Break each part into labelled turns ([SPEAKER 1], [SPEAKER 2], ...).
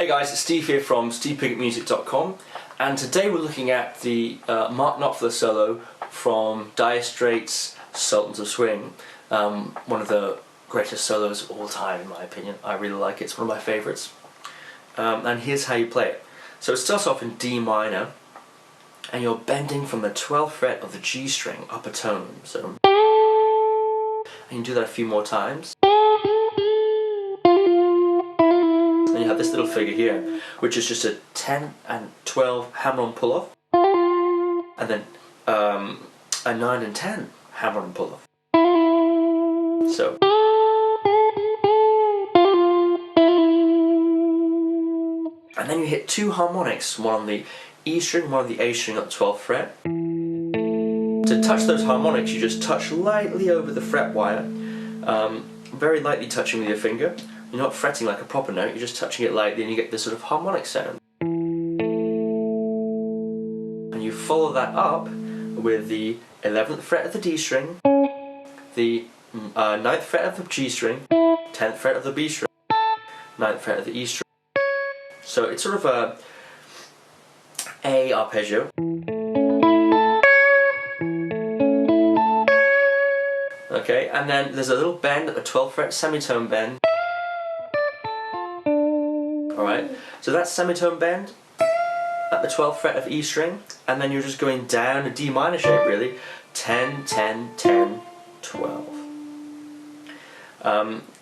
[SPEAKER 1] Hey guys, it's Steve here from stevepigottmusic.com, and today we're looking at the Mark Knopfler solo from Dire Straits' Sultans of Swing. One of the greatest solos of all time in my opinion. I really like it, it's one of my favourites. And here's how you play it. So it starts off in D minor, and you're bending from the 12th fret of the G string up a tone. So, and you do that a few more times. And you have this little figure here, which is just a 10 and 12 hammer-on pull-off, and then a 9 and 10 hammer-on pull-off. So, and then you hit two harmonics, one on the E string, one on the A string at the 12th fret. To touch those harmonics, you just touch lightly over the fret wire, very lightly touching with your finger. You're not fretting like a proper note, you're just touching it lightly and you get this sort of harmonic sound. And you follow that up with the 11th fret of the D string, the 9th fret of the G string, 10th fret of the B string, 9th fret of the E string. So it's sort of a arpeggio. Okay, and then there's a little bend at the 12th fret, semitone bend. Alright, so that's semitone bend at the 12th fret of E string, and then you're just going down a D minor shape really. 10, 10, 10, 12.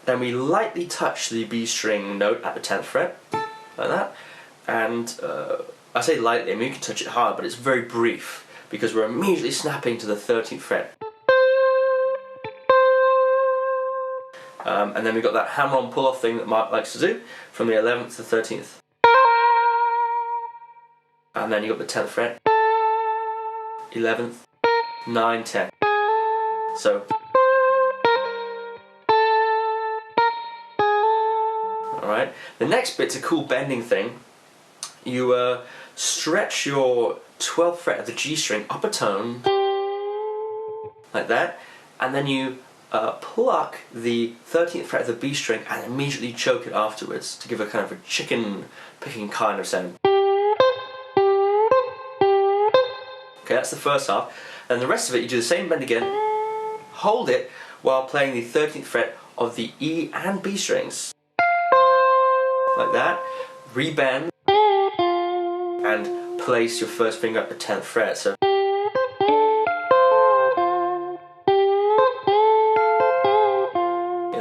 [SPEAKER 1] Then we lightly touch the B string note at the 10th fret, like that. And I say lightly, I mean you can touch it hard, but it's very brief, because we're immediately snapping to the 13th fret. And then we've got that hammer-on pull-off thing that Mark likes to do, from the 11th to the 13th. And then you've got the 10th fret, 11th, 9, 10. So, alright, the next bit's a cool bending thing. You stretch your 12th fret of the G string up a tone, like that, and then you pluck the 13th fret of the B string and immediately choke it afterwards to give a kind of a chicken picking kind of sound. Okay, that's the first half. And the rest of it you do the same bend again, hold it while playing the 13th fret of the E and B strings. Like that. Rebend and place your first finger at the 10th fret. So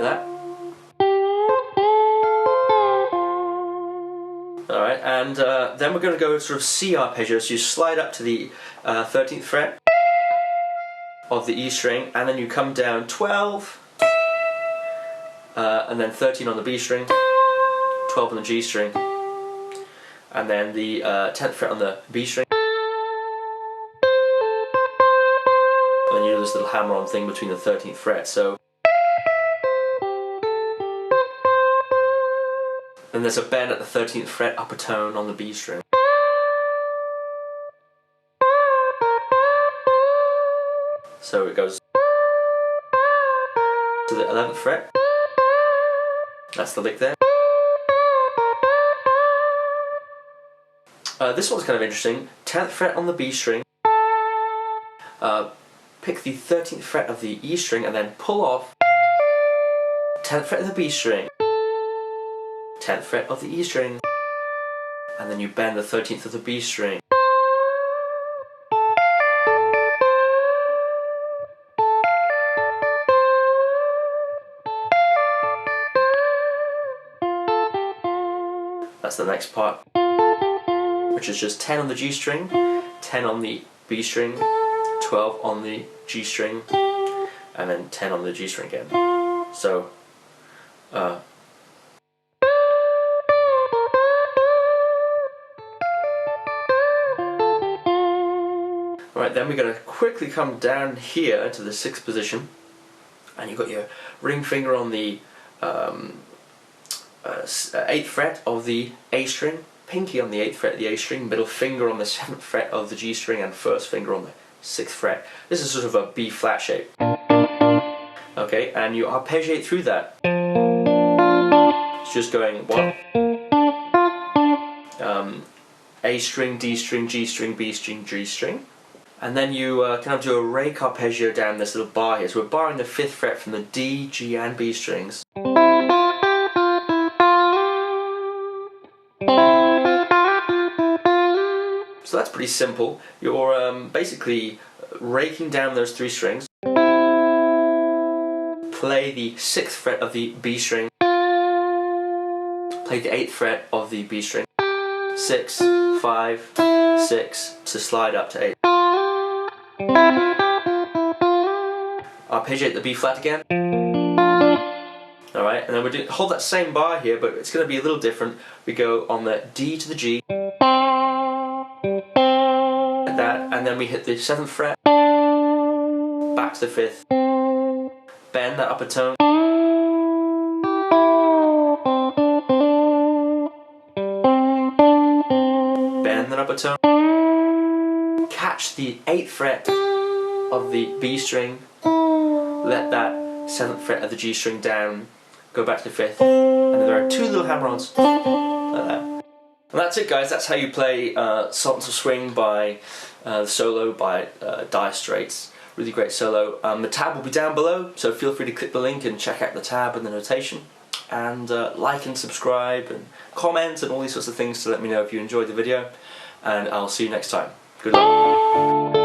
[SPEAKER 1] that. Alright, and then we're going to go sort of C arpeggio, so you slide up to the 13th fret of the E string, and then you come down 12, and then 13 on the B string, 12 on the G string, and then the 10th fret on the B string, and then you do this little hammer-on thing between the 13th fret. So then there's a bend at the 13th fret upper tone on the B string. So it goes to the 11th fret. That's the lick there. This one's kind of interesting. 10th fret on the B string. Pick the 13th fret of the E string and then pull off 10th fret of the B string, 10th fret of the E string, and then you bend the 13th of the B string. That's the next part, which is just 10 on the G string, 10 on the B string, 12 on the G string, and then 10 on the G string again. So, right, then we're going to quickly come down here to the 6th position, and you've got your ring finger on the 8th fret of the A string, pinky on the 8th fret of the A string, middle finger on the 7th fret of the G string, and first finger on the 6th fret. This is sort of a B flat shape. Okay, and you arpeggiate through that. It's just going 1, A string, D string, G string, B string, G string. And then you kind of do a rake arpeggio down this little bar here. So we're barring the 5th fret from the D, G and B strings. So that's pretty simple. You're basically raking down those 3 strings. Play the 6th fret of the B string. Play the 8th fret of the B string. 6, 5, 6 to slide up to 8. Arpeggiate the B flat again. Alright, and then we hold that same bar here, but it's going to be a little different. We go on the D to the G. Like that, and then we hit the 7th fret. Back to the 5th. Bend that upper tone. Bend that upper tone. Catch the 8th fret of the B string. Let that 7th fret of the G string down. Go back to the 5th. And then there are 2 little hammer-ons. Like that. And that's it, guys. That's how you play Sultans of Swing by the solo by Dire Straits. Really great solo. The tab will be down below, so feel free to click the link and check out the tab and the notation. And like and subscribe and comment and all these sorts of things to let me know if you enjoyed the video. And I'll see you next time. Good luck.